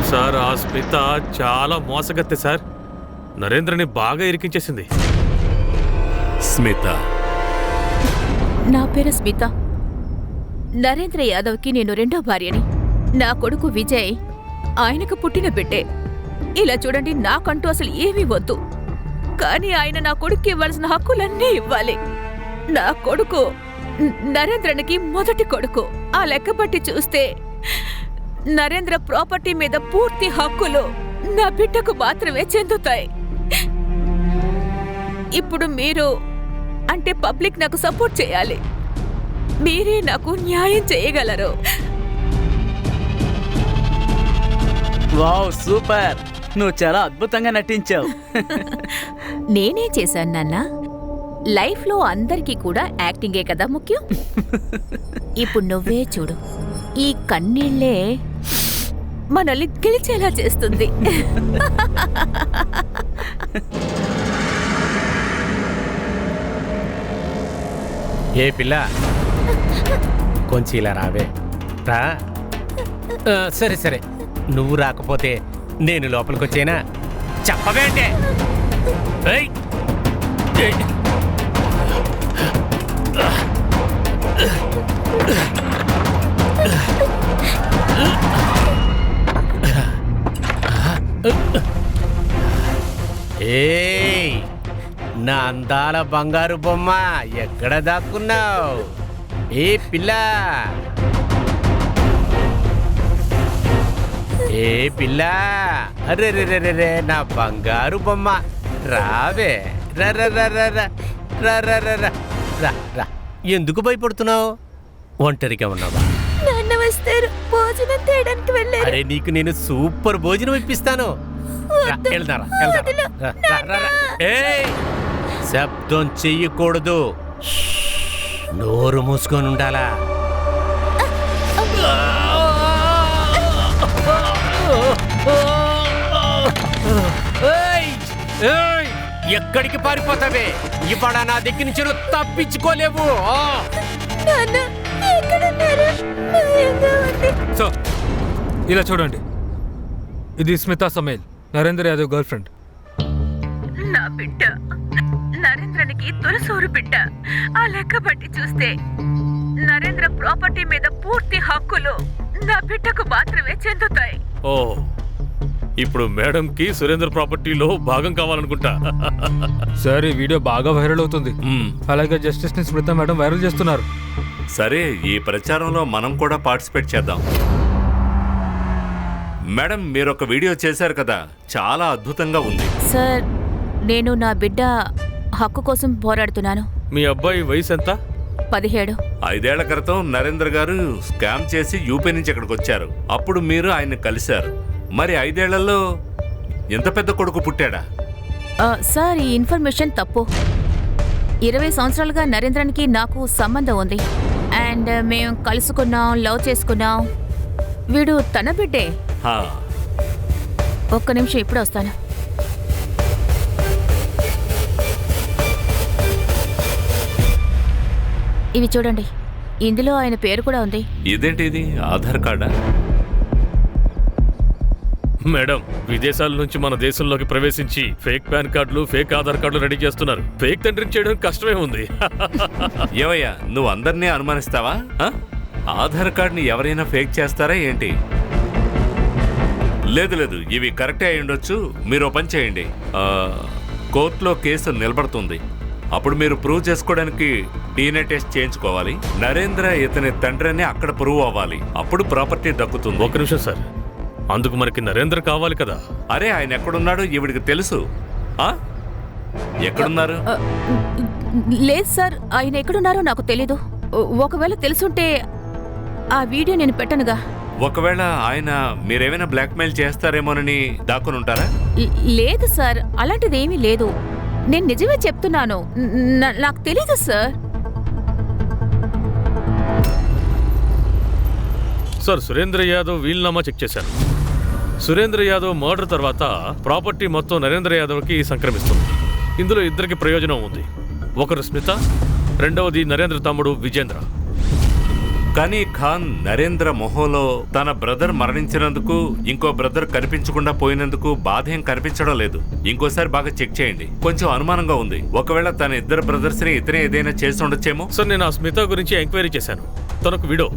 సార్ ఆ స్మిత చాలా మోసగత్తె సార్. నరేంద్రని బాగా ఇరికించేసింది. స్మిత? నా పేరు స్మిత. నరేంద్ర యాదవ్కి నేను 2వ భార్యని. నా కొడుకు విజయ్ ఆయనకు పుట్టిన బిడ్డే. ఇలా చూడండి, నాకంటూ అసలు ఏమీ వద్దు, కానీ ఆయన నా కొడుక్కి ఇవ్వాల్సిన హక్కులన్నీ ఇవ్వాలి. నా కొడుకు నరేంద్రనికి మొదటి కొడుకు. ఆ లెక్క బట్టి చూస్తే నరేంద్ర ప్రాపర్టీ మీద పూర్తి హక్కులు నా బిడ్డకు మాత్రమే చెందుతాయి. ఇప్పుడు మీరు అంటే పబ్లిక్ నాకు సపోర్ట్ చేయాలి. మీరే నాకు న్యాయం చేయగలరు. వావ్ సూపర్, నువ్వు చాలా అద్భుతంగా నటించావు. నేనే చేశాను నాన్న. లైఫ్లో అందరికీ కూడా యాక్టింగే కదా ముఖ్యం. ఇప్పుడు నువ్వే చూడు, ఈ కన్నీళ్లే మనల్ని గెలిచేలా చేస్తుంది. ఏ పిల్ల, కొంచెం ఇలా రావే రా. సరే సరే, నువ్వు రాకపోతే నేను లోపలికి వచ్చేనా? చెప్పవే అంటే. ఏయ్! ఏయ్! ఏయ్! నా అందాల బంగారు బొమ్మ ఎక్కడ దాక్కున్నావు? ఏ పిల్ల, ఏ పిల్ల, అరే రే రే రే, నా బంగారు బొమ్మ రావే, రా రా రా రా రా రా రా రా రా రా రా. ఎందుకు భయపడుతున్నావు? ఒంటరిగా ఉన్నావా? నాన్న వస్తారు, భోజనం తేయడానికి వెళ్ళారు. అరే నీకు నేను సూపర్ భోజనం ఇప్పిస్తాను. వెళ్దారా, శబ్దం చెయ్యకూడదు, నోరు మూసుకొని ఉండాలా. ఎక్కడికి పారిపోతావే? ఇవాళ నా దగ్గర నుంచి నువ్వు తప్పించుకోలేవు. సో ఇలా చూడండి, ఇది స్మితా సమేల్, నరేంద్ర యాదవ్ గర్ల్ ఫ్రెండ్. నా బిడ్డ నరేంద్రనికి తొలసూరు బిడ్డ. ఆ లెక్క బట్టి చూస్తే నరేంద్ర ప్రాపర్టీ మీద పూర్తి హక్కులు నా బిడ్డకు మాత్రమే చెందుతాయి. ఓ, ఇప్పుడు మేడంకి సురేంద్ర ప్రాపర్టీలో భాగం కావాలనుకుంటా. సార్ ఈ వీడియో బాగా వైరల్ అవుతుంది. అలాగే జస్టిస్ ని స్మితా మేడం వైరల్ చేస్తున్నారు. సరే, ఈ ప్రచారంలో మనం కూడా పార్టిసిపేట్ చేద్దాం. మేడం, మీరు ఒక వీడియో చేశారు కదా, చాలా అద్భుతంగా ఉంది. సార్, నేను నా బిడ్డ హక్కు కోసం పోరాడుతున్నాను. మీ అబ్బాయి వయసు ఎంత? 17. 5 ఏళ్ల క్రితం నరేంద్ర గారు స్కామ్ చేసి యూపీ నుంచి ఇక్కడికి వచ్చారు. అప్పుడు మీరు ఆయన్ని కలిశారు. మరి 5 ఏళ్లలో ఎంత పెద్ద కొడుకు పుట్టాడా? సార్, ఈ ఇన్ఫర్మేషన్ తప్పు. 20 సంవత్సరాలుగా నరేంద్రనికి నాకు సంబంధం ఉంది. అండ్ మేము కలుసుకున్నాం, లవ్ చేసుకున్నాం. వీడు తన బిడ్డే. ఒక్క నిమిషం, ఇప్పుడు వస్తాను. ఇవి చూడండి, ఇందులో ఆయన పేరు కూడా ఉంది. ఇదేంటి, ఇది ఆధార్ కార్డా? మేడం, విదేశాల నుంచి మన దేశంలోకి ప్రవేశించి ఫేక్ పాన్ కార్డులు, ఫేక్ ఆధార్ కార్డులు రెడీ చేస్తున్నారు. ఫేక్ తండ్రిని చేయడం కష్టమే ఉంది. ఏవయ్యా, నువ్వు అందరినీ అనుమానిస్తావా? ఆధార్ కార్డుని ఎవరైనా ఫేక్ చేస్తారా ఏంటి? లేదు లేదు, ఇవి కరెక్టే అయి ఉండొచ్చు. మీరు ఓ పని చేయండి, కోర్టులో కేసు నిలబడుతుంది. అప్పుడు మీరు ప్రూవ్ చేసుకోవడానికి DNA టెస్ట్ చేయించుకోవాలి. నరేంద్ర ఇతని తండ్రిని అక్కడ ప్రూవ్ అవ్వాలి. అప్పుడు ప్రాపర్టీ దక్కుతుంది. ఒక నిమిషం సార్, అందుకు మనకి నరేంద్ర కావాలి కదా. అరే, ఆయన ఎక్కడున్నాడో ఈవిడికి తెలుసు. ఎక్కడున్నారు? లేదు సార్, ఆయన ఎక్కడున్నారో నాకు తెలీదు. ఒకవేళ తెలుసుంటే ఆ వీడియో నేను పెట్టనుగా. ఒకవేళ ఆయన మీరేమైనా బ్లాక్మెయిల్ చేస్తారేమోనని దాక్కునుంటారా? లేదు సార్, అలాంటిది ఏమీ లేదు. నేను నిజమే చెప్తున్నాను, నాకు తెలీదు సార్. సార్, సురేంద్ర యాదవ్ వీల్నామా చెక్ చేశాను. సురేంద్ర యాదవ్ మర్డర్ తర్వాత ప్రాపర్టీ మొత్తం నరేంద్ర యాదవ్కి సంక్రమిస్తుంది. ఇందులో ఇద్దరికి ప్రయోజనం ఉంది. ఒకరు స్మిత, రెండవది నరేంద్ర తమ్ముడు విజేంద్ర. కానీ ఖాన్ నరేంద్ర మొహంలో తన బ్రదర్ మరణించినందుకు, ఇంకో బ్రదర్ కనిపించకుండా పోయినందుకు బాధ ఏం కనిపించడం లేదు. ఇంకోసారి బాగా చెక్ చేయండి, కొంచెం అనుమానంగా ఉంది. ఒకవేళ తన ఇద్దరు బ్రదర్స్ ని ఇతనే ఏదైనా చేసి ఉండొచ్చేమో. సార్, నేను ఆ స్మిత గురించి ఎంక్వైరీ చేశాను. తనకు విడో.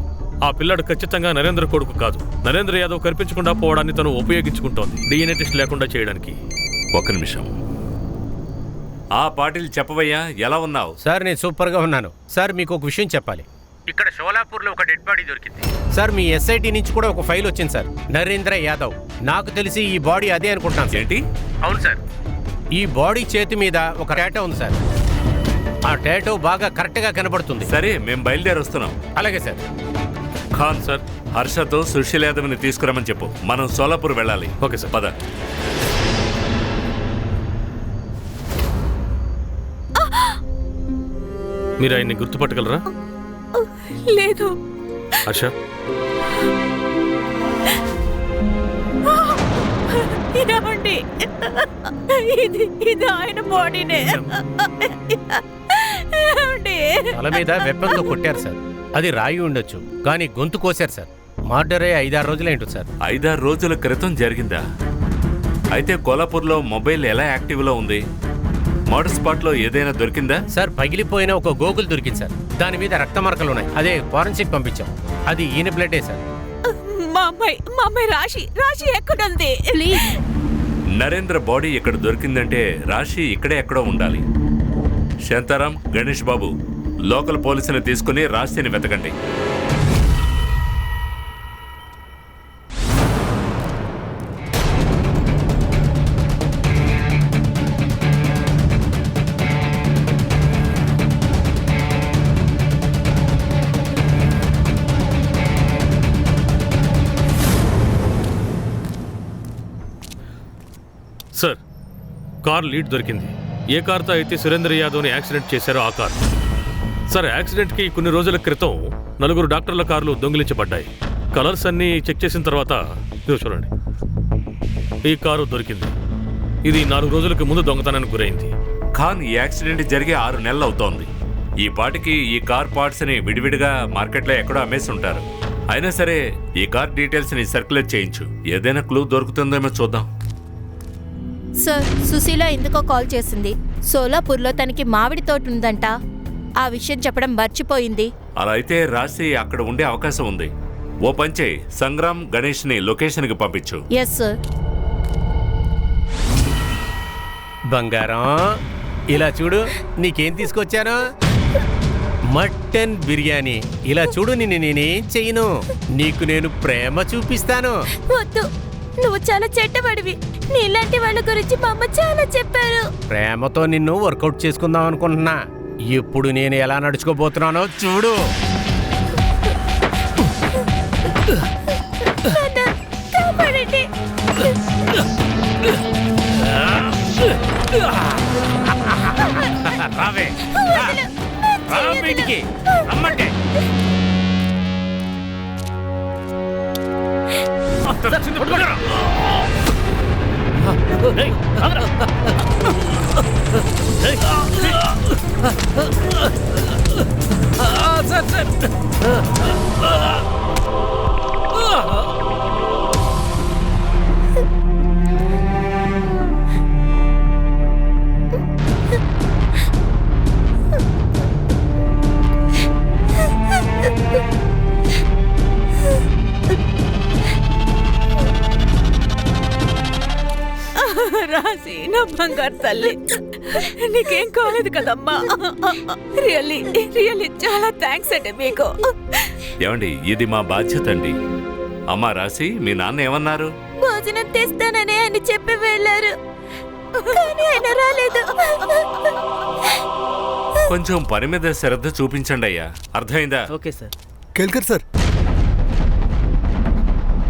ఆ పిల్లాడు ఖచ్చితంగా నరేంద్ర కొడుకు కాదు. నరేంద్ర యాదవ్ కనిపించకుండా పోవడాన్ని తను ఉపయోగించుకుంటోంది DNA టెస్ట్ లేకుండా చేయడానికి. ఒక నిమిషం. పాటిల్ చెప్పవయ్యా, ఎలా ఉన్నావు? సార్, నేను సూపర్గా ఉన్నాను. సార్, మీకు ఒక విషయం చెప్పాలి. ఇక్కడ షోలాపూర్లో ఒక డెడ్ బాడీ దొరికింది సార్. మీ SIT నుంచి కూడా ఒక ఫైల్ వచ్చింది సార్. నరేంద్ర యాదవ్. నాకు తెలిసి ఈ బాడీ అదే అనుకుంటున్నాను. ఏంటి? అవును సార్, ఈ బాడీ చేతి మీద ఒక టాటో ఉంది సార్. ఆ టాటో బాగా కరెక్ట్గా కనబడుతుంది. సరే, మేము బయలుదేరి వస్తున్నాం. అలాగే సార్. ఖాన్ సార్, హర్షతో సుశీల్ యాదవ్ని తీసుకురమని చెప్పు. మనం సోలాపూర్ వెళ్ళాలి. Okay sir. పద. మీరు ఆయన్ని గుర్తుపట్టగలరా? లేదు. హర్ష, ఏమండి, ఇది ఆయన బాడీనే. ఏమండి? తల మీద వెప్పంతో కొట్టారు సార్. అది రాయి ఉండొచ్చు, కానీ గొంతు కోసారు సార్. మర్డర్ అయ్యి 5-6 రోజులైంటు సార్. 5-6 రోజుల క్రితం జరిగిందా? అయితే కోలాపూర్లో మొబైల్ ఎలా యాక్టివ్లో ఉంది? మర్డర్ స్పాట్లో ఏదైనా దొరికిందా? సార్ పగిలిపోయిన ఒక గోగులు దొరికింది సార్. దాని మీద రక్త మరకలు ఉన్నాయి. అదే ఫారెన్సిక్ పంపించాం. అది ఈయన బ్లడే సార్. మా అమ్మాయి రాశి ఎక్కడుంది? ప్లీజ్. నరేంద్ర బాడీ ఇక్కడ దొరికిందంటే రాశి ఇక్కడే ఎక్కడో ఉండాలి. శాంతారాం, గణేష్ బాబు, లోకల్ పోలీసుని తీసుకుని రాశిని వెతకండి. సార్, కార్ లీడ్ దొరికింది. ఏ కార్తో అయితే సురేంద్ర యాదవ్ని యాక్సిడెంట్ చేశారో ఆ కార్. సార్, యాక్సిడెంట్కి కొన్ని రోజుల క్రితం 4 డాక్టర్ల కార్లు దొంగిలించబడ్డాయి. కలర్స్ అన్నీ చెక్ చేసిన తర్వాత ఇదిగో చూడండి, ఈ కారు దొరికింది. ఇది 4 రోజులకు ముందు దొంగతనానికి గురైంది. ఖాన్, ఈ యాక్సిడెంట్ జరిగి 6 నెలలు అవుతోంది. ఈ పాటికి ఈ కార్ పార్ట్స్ ని విడివిడిగా మార్కెట్లో ఎక్కడో అమ్మేసి ఉంటారు. అయినా సరే ఈ కార్ డీటెయిల్స్ ని సర్క్యులేట్ చేయించు. ఏదైనా క్లూ దొరుకుతుందేమో చూద్దాం. సార్, సుశీల ఎందుకో కాల్ చేసింది. సోలాపూర్లో తనకి మామిడి తోట ఉందంట. ఆ విషయం చెప్పడం మర్చిపోయింది. అలా అయితే రాశి అక్కడ ఉండే అవకాశం ఉంది. ఓ పంచే, సంగ్రామ్, గణేష్ ని లొకేషన్ కి పంపించు. Yes sir. బంగారం, ఇలా చూడు, నీకేం తీసుకొచ్చాను? మటన్ బిర్యానీ. ఇలా చూడు, నేనేం చెయ్యను. నీకు నేను ప్రేమ చూపిస్తాను. వద్దు, నువ్వు చాలా చెడ్డవాడివి. నీలాంటి వాళ్ళ గురించి మా అమ్మ చాలా చెప్పారు. ప్రేమతో నిన్ను వర్కౌట్ చేసుకుందాం అనుకుంటున్నా. ఇప్పుడు నేను ఎలా నడుచుకోబోతున్నానో చూడు. కాపాడండి. రావే, రా బయటికి, రమ్మంటే. రాసి, నా బంగారు తల్లి, నీకేం కాలేదు కదమ్మా. రియల్లీ చాలా థ్యాంక్స్ అండి మీకు. ఏమండి, ఇది మా బాధ్యత అండి. అమ్మా రాశి, మీ నాన్న ఏమన్నారు? భోజనం తెస్తానని అని చెప్పి వెళ్ళారు, కానీ ఆయన రాలేదు. కొంచెం పని మీద శ్రద్ధ చూపించండి అయ్యా. అర్థమైందా? Okay sir. Kelkar sir.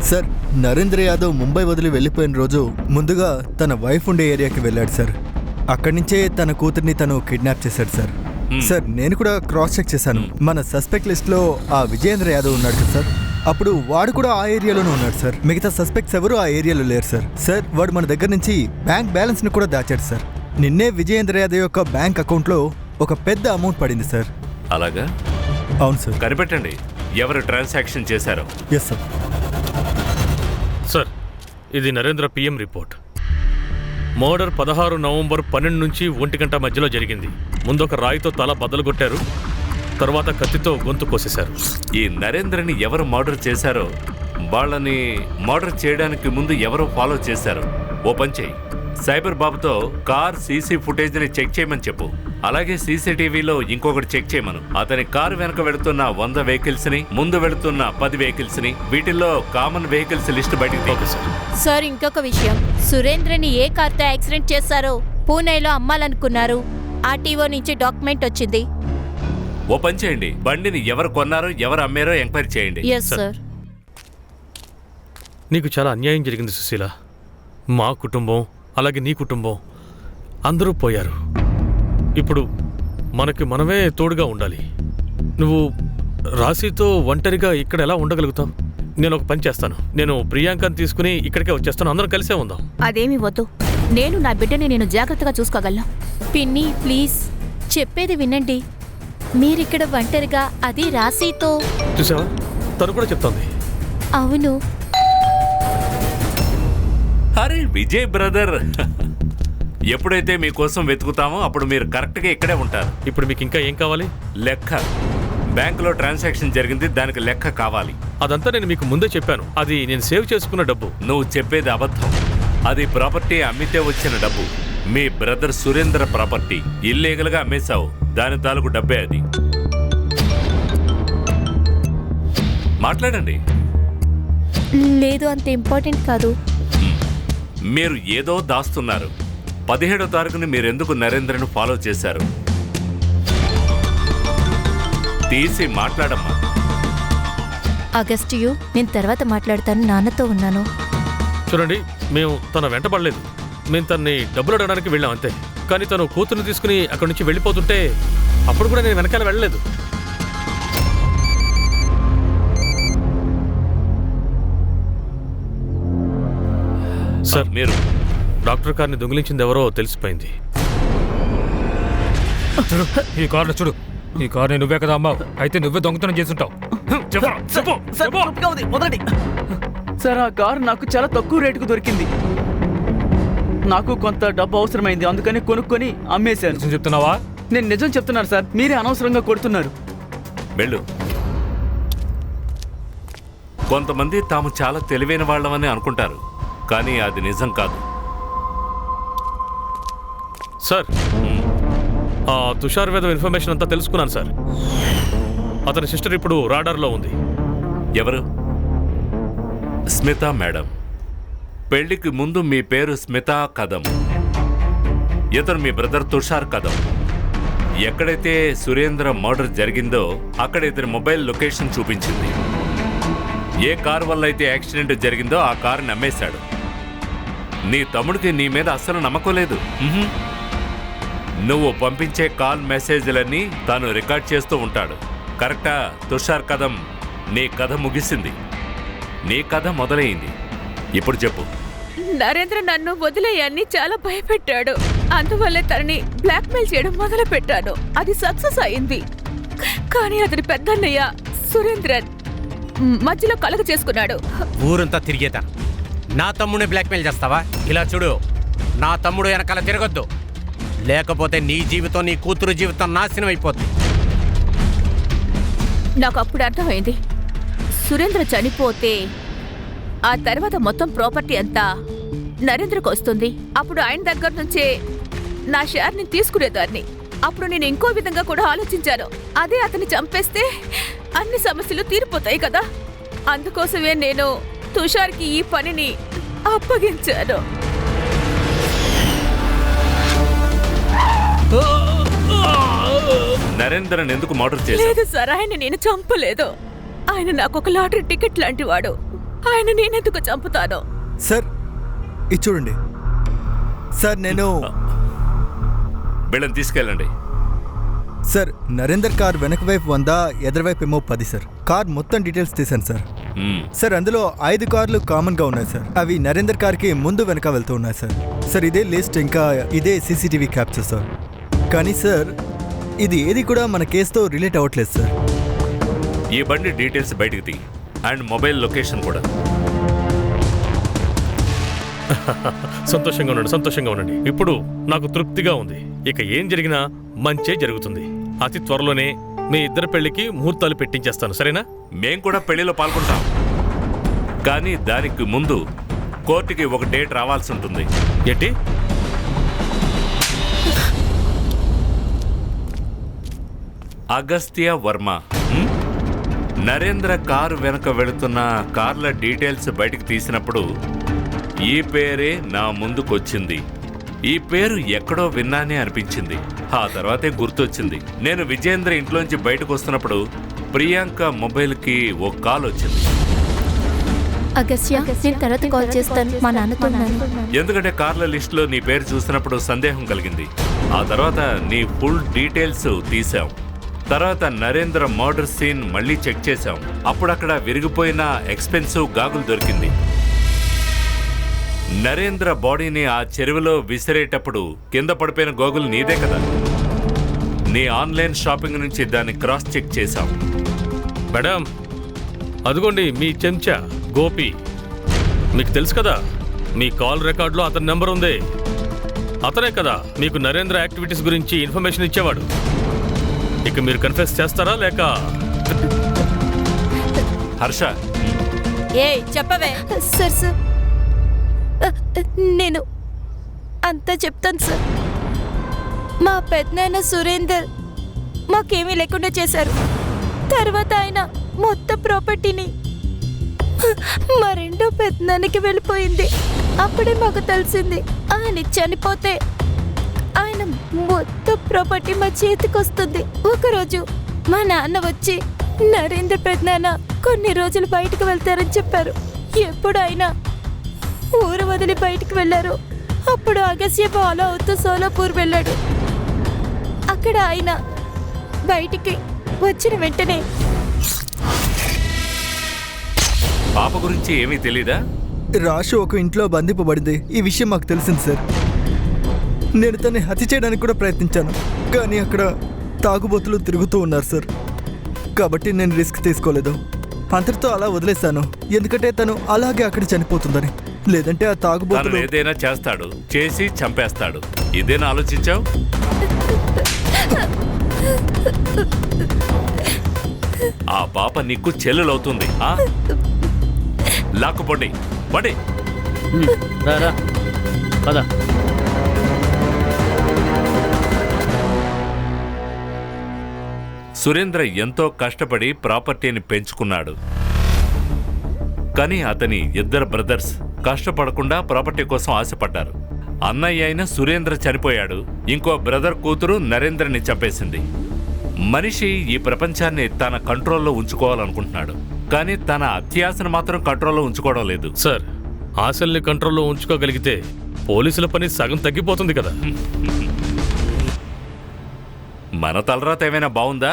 Sir, Narendra Yadav Mumbai వదిలి వెళ్ళిపోయిన రోజు ముందుగా తన వైఫ్ ఉండే ఏరియాకి వెళ్ళాడు సార్. అక్కడి నుంచే తన కూతుర్ని తను కిడ్నాప్ చేశాడు సార్. సార్, నేను కూడా క్రాస్ చెక్ చేశాను. మన సస్పెక్ట్ లిస్ట్లో ఆ విజయేంద్ర యాదవ్ ఉన్నాడు కదా సార్. అప్పుడు వాడు కూడా ఆ ఏరియాలోనే ఉన్నాడు సార్. మిగతా సస్పెక్ట్స్ ఎవరు ఆ ఏరియాలో లేరు సార్. సార్, వాడు మన దగ్గర నుంచి బ్యాంక్ బ్యాలెన్స్ని కూడా దాచాడు సార్. నిన్నే విజయేంద్ర యాదవ్ యొక్క బ్యాంక్ అకౌంట్లో ఒక పెద్ద అమౌంట్ పడింది సార్. అలాగా? అవును సార్. కనిపెట్టండి ఎవరు ట్రాన్సాక్షన్ చేశారో. Yes sir. సార్, ఇది Narendra PM report. Murder 16 November 12 నుంచి 1 గంట మధ్యలో జరిగింది. ముందొక రాయితో తల బద్దలు కొట్టారు, తర్వాత కత్తితో గొంతు కోసేశారు. ఈ నరేంద్రని ఎవరు మర్డర్ చేశారో వాళ్ళని మర్డర్ చేయడానికి ముందు ఎవరో ఫాలో చేశారు. ఓ పంచే, సైబర్ బాబుతో కార్ సీసీ ఫుటేజ్ ని చెక్ చేయమని చెప్పు. అలాగే సీసీటీవీలో ఇంకొకటి చెక్ చేయమను. అతని కారు వెనక వెళుతున్న 100 వెహికల్స్ ని, ముందు వెళుతున్న 10 వెహికల్స్ ని, వీటిల్లో కామన్ వెహికల్స్ లిస్ట్ బయటికి తీసారు. సార్, ఇంకొక విషయం, సురేంద్రని ఏ కార్తో యాక్సిడెంట్ చేశారో పూణేలో అమ్మాలనుకున్నారు. ఆర్టీఓ నుంచి డాక్యుమెంట్ వచ్చింది. ఓ పని చేయండి, బండిని ఎవరు కొన్నారో ఎవరు అమ్మారో ఎంక్వైరీ చేయండి. Yes sir. నీకు చాలా అన్యాయం జరిగింది సుశీల. మా కుటుంబం అలాగే నీ కుటుంబం అందరూ పోయారు. ఇప్పుడు మనకి మనమే తోడుగా ఉండాలి. నువ్వు రాశితో ఒంటరిగా ఇక్కడ ఎలా ఉండగలుగుతావు? నేను ఒక పని చేస్తాను. నేను ప్రియాంకని తీసుకుని ఇక్కడికే వచ్చేస్తాను. అందరం కలిసే ఉందాం. అదేమి వద్దు. నేను నా బిడ్డని నేను జాగ్రత్తగా చూసుకోగలను. పిన్ని ప్లీజ్ చెప్పేది వినండి. మీరిక్కడ ఒంటరిగా అది రాశితో. చూసావా, తను కూడా చెప్తోంది. అవును. అరే విజయ్ బ్రదర్, ఎప్పుడైతే మీకోసం వెతుకుతామో అప్పుడు మీరు కరెక్ట్గా ఇక్కడే ఉంటారు. ఇప్పుడు మీకు ఇంకా ఏం కావాలి? లెక్క. బ్యాంకులో ట్రాన్సాక్షన్ జరిగింది, దానికి లెక్క కావాలి. అదంతా నేను మీకు ముందే చెప్పాను. అది నేను సేవ్ చేసుకున్న డబ్బు. నువ్వు చెప్పేది అబద్ధం. అది ప్రాపర్టీ అమ్మితే వచ్చిన డబ్బు. మీ బ్రదర్ సురేంద్ర ప్రాపర్టీ ఇల్లీగల్గా అమ్మేశావు. దాని తాలూకు డబ్బే అది. మాట్లాడండి. లేదు, అంత ఇంపార్టెంట్ కాదు. మీరు ఏదో దాస్తున్నారు. 17వ తారీఖుని మీరెందుకు నరేంద్రను ఫాలో చేశారు? తీసి మాట్లాడమ్మా. అగస్టియు, నేను తర్వాత మాట్లాడతాను. నాన్నతో ఉన్నాను. చూడండి, మేము తన వెంటపడలేదు. మేము తన్ని డబ్బులు అడగడానికి వెళ్ళాం అంతే. కానీ తను కూతుర్ని తీసుకుని అక్కడి నుంచి వెళ్ళిపోతుంటే అప్పుడు కూడా నేను వెనకాల వెళ్ళలేదు. సార్, మీరు డాక్టర్ కార్ని దొంగిలించింది ఎవరో తెలిసిపోయింది. చూడు, ఈ కార్లో చూడు. ఈ కార్ని నువ్వే కదా అమ్మావు. అయితే నువ్వే దొంగతనం చేసుంటావు. సార్, ఆ కారు నాకు చాలా తక్కువ రేటుకు దొరికింది. నాకు కొంత డబ్బు అవసరమైంది, అందుకని కొనుక్కొని అమ్మేశాను. నిజం చెప్తున్నావా? నేను నిజం చెప్తున్నాను సార్. మీరే అనవసరంగా కొడుతున్నారు. వెళ్ళు. కొంతమంది తాము చాలా తెలివైన వాళ్ళమని అనుకుంటారు, కానీ అది నిజం కాదు. సార్, ఆ తుషార్ వేద ఇన్ఫర్మేషన్ అంతా తెలుసుకున్నాను సార్. అతని సిస్టర్ ఇప్పుడు రాడార్లో ఉంది. ఎవరు? స్మిత మేడం. పెళ్లికి ముందు మీ పేరు స్మితా కదం. ఇతను మీ బ్రదర్ తుషార్ కదం. ఎక్కడైతే సురేంద్ర మర్డర్ జరిగిందో అక్కడ ఇతని మొబైల్ లొకేషన్ చూపించింది. ఏ కారు వల్ల అయితే యాక్సిడెంట్ జరిగిందో ఆ కారుని అమ్మేశాడు. నీ తమ్ముడికి నీ మీద అస్సలు నమ్మకం లేదు. నువ్వు పంపించే కాల్ మెసేజ్లన్నీ తాను రికార్డ్ చేస్తూ ఉంటాడు. కరెక్టా తుషార్ కదం? నీ కథ ముగిసింది. నీ కథ మొదలైంది. ఇప్పుడు చెప్పు. నరేంద్ర నన్ను వదిలేయని చాలా భయపెట్టాడు. అందువల్లే తనని బ్లాక్మెయిల్ చేయడం మొదలు పెట్టాను. అది సక్సెస్ అయింది. కానీ అతని పెద్దన్నయ్య సురేంద్రన్ మధ్యలో కలగ చేసుకున్నాడు. ఊరంతా తిరిగేదా? నా తమ్ముడిని బ్లాక్మెయిల్ చేస్తావా? ఇలా చూడు, నా తమ్ముడు వెనకాల తిరగొద్దు, లేకపోతే నీ జీవితం నీ కూతురు జీవితం నాశనం అయిపోద్ది. నాకు అప్పుడు అర్థమైంది. సురేంద్ర చనిపోతే ఆ తర్వాత మొత్తం ప్రాపర్టీ అంతా నరేంద్రకు వస్తుంది. అప్పుడు ఆయన దగ్గర నుంచే నా షేర్ని తీసుకునేదాన్ని. అప్పుడు నేను ఇంకో విధంగా కూడా ఆలోచించాను. అదే అతన్ని చంపేస్తే అన్ని సమస్యలు తీరిపోతాయి కదా. అందుకోసమే నేను తుషార్కి ఈ పనిని అప్పగించాను. నరేంద్రన్ ఎందుకు మర్డర్ చేశావు? లేదు సార్, ఆయన నేను చంపలేదు. ఆయన నాకు ఒక లాటరీ టికెట్ లాంటి వాడు. ఆయన నేనెందుకు చంపుతాను? సార్, ఇది చూడండి సార్. నేను వీళ్ళని తీసుకెళ్ళండి. సార్, నరేందర్ కార్ వెనక వైపు 100, ఎదరవైపు ఏమో 10 సార్. కార్ మొత్తం డీటెయిల్స్ తీశాను సార్. సార్, అందులో 5 కార్లు కామన్గా ఉన్నాయి సార్. అవి నరేందర్ కార్కి ముందు వెనక వెళ్తూ ఉన్నాయి సార్. సార్, ఇదే లిస్ట్, ఇంకా ఇదే సీసీటీవీ క్యాప్చర్ సార్. కానీ సార్, ఇది ఏది కూడా మన కేసుతో రిలేట్ అవ్వట్లేదు సార్. ఈ బండి డీటెయిల్స్ బయటికి తీ, అండ్ మొబైల్ లొకేషన్ కూడా. సంతోషంగా ఉండండి. ఇప్పుడు నాకు తృప్తిగా ఉంది. ఇక ఏం జరిగినా మంచే జరుగుతుంది. అతి త్వరలోనే మీ ఇద్దరి పెళ్లికి ముహూర్తాలు పెట్టించేస్తాను, సరేనా? మేం కూడా పెళ్లిలో పాల్గొంటాం, కానీ దానికి ముందు కోర్టుకి ఒక డేట్ రావాల్సి ఉంటుంది. ఏంటి? అగస్త్య వర్మ. నరేంద్ర కారు వెనుక వెళుతున్న కార్ల డీటెయిల్స్ బయటికి తీసినప్పుడు ఈ పేరే నా ముందుకొచ్చింది. ఈ పేరు ఎక్కడో విన్నానే అనిపించింది. ఆ తర్వాతే గుర్తొచ్చింది. నేను విజయేంద్ర ఇంట్లోంచి బయటకు వస్తున్నప్పుడు ప్రియాంక మొబైల్కి ఓ కాల్ వచ్చింది. అగస్య, నేను తర్వాత కాల్ చేస్తాను, మా నాన్నతో ఉన్నాను. ఎందుకంటే కార్ల లిస్టులో నీ పేరు చూసినప్పుడు సందేహం కలిగింది. ఆ తర్వాత నీ ఫుల్ డీటెయిల్స్ తీసాం. తర్వాత నరేంద్ర మర్డర్ సీన్ మళ్ళీ చెక్ చేశాం. అప్పుడు అక్కడ విరిగిపోయిన ఎక్స్పెన్సివ్ గాగులు దొరికింది. నరేంద్ర బాడీని ఆ చెరువులో విసిరేటప్పుడు కింద పడిపోయిన గోగులు నీదే కదా. నీ ఆన్లైన్ షాపింగ్ నుంచి దాన్ని క్రాస్ చెక్ చేశాం. మేడం, అదిగోండి మీ చెంచా గోపి. మీకు తెలుసు కదా, మీ కాల్ రికార్డులో అతని నెంబర్ ఉంది. అతనే కదా మీకు నరేంద్ర యాక్టివిటీస్ గురించి ఇన్ఫర్మేషన్ ఇచ్చేవాడు. ఇక మీరు కన్ఫెస్ చేస్తారా లేక? హర్ష, చెప్పవే. సార్ సార్, నేను అంతా చెప్తాను సార్. మా పెద్దనాన్న సురేందర్ మాకేమీ లేకుండా చేశారు. తర్వాత ఆయన మొత్తం ప్రాపర్టీని మా రెండో పెద్దనాన్నకి వెళ్ళిపోయింది. అప్పుడే మాకు తెలిసింది ఆయన చనిపోతే ఆయన మొత్తం ప్రాపర్టీ మా చేతికి వస్తుంది. ఒకరోజు మా నాన్న వచ్చి నరేంద్ర పెద్దనాన్న కొన్ని రోజులు బయటకు వెళ్తారని చెప్పారు. ఎప్పుడు ఆయన ఊరు వదిలి బయటికి వెళ్ళారు. అప్పుడు అగస్య ఫాలో అవుతూ సోలాపూర్ వెళ్ళాడు. అక్కడ ఆయన బయటికి వచ్చిన వెంటనే పాప గురించి ఏమీ తెలీదా? రాషు ఒక ఇంట్లో బంధింపబడింది. ఈ విషయం మాకు తెలిసింది సార్. నేను తన్ని హత్య చేయడానికి కూడా ప్రయత్నించాను, కానీ అక్కడ తాగుబోతులు తిరుగుతూ ఉన్నారు సార్. కాబట్టి నేను రిస్క్ తీసుకోలేదు. అంతటితో అలా వదిలేశాను, ఎందుకంటే తను అలాగే అక్కడ చనిపోతుందని. లేదంటే ఆ తను తాగుబోతులు ఏదైనా చేస్తాడు, చేసి చంపేస్తాడు. ఇదేనా ఆలోచించావు? ఆ పాప నీకు చెల్లెలవుతుంది. లాక్కుపోండి, పడి. రా పద. సురేంద్ర ఎంతో కష్టపడి ప్రాపర్టీని పెంచుకున్నాడు. కానీ అతని ఇద్దరు బ్రదర్స్ కష్టపడకుండా ప్రాపర్టీ కోసం ఆశపడ్డారు. అన్నయ్య అయిన సురేంద్ర చనిపోయాడు. ఇంకో బ్రదర్ కూతురు నరేంద్రని చంపేసింది. మనిషి ఈ ప్రపంచాన్ని తన కంట్రోల్లో ఉంచుకోవాలనుకుంటున్నాడు, కానీ తన అత్యాశను మాత్రం కంట్రోల్లో ఉంచుకోవడం లేదు. సార్, ఆశల్ని కంట్రోల్లో ఉంచుకోగలిగితే పోలీసుల పని సగం తగ్గిపోతుంది కదా. మన తలరాత ఏమైనా బాగుందా?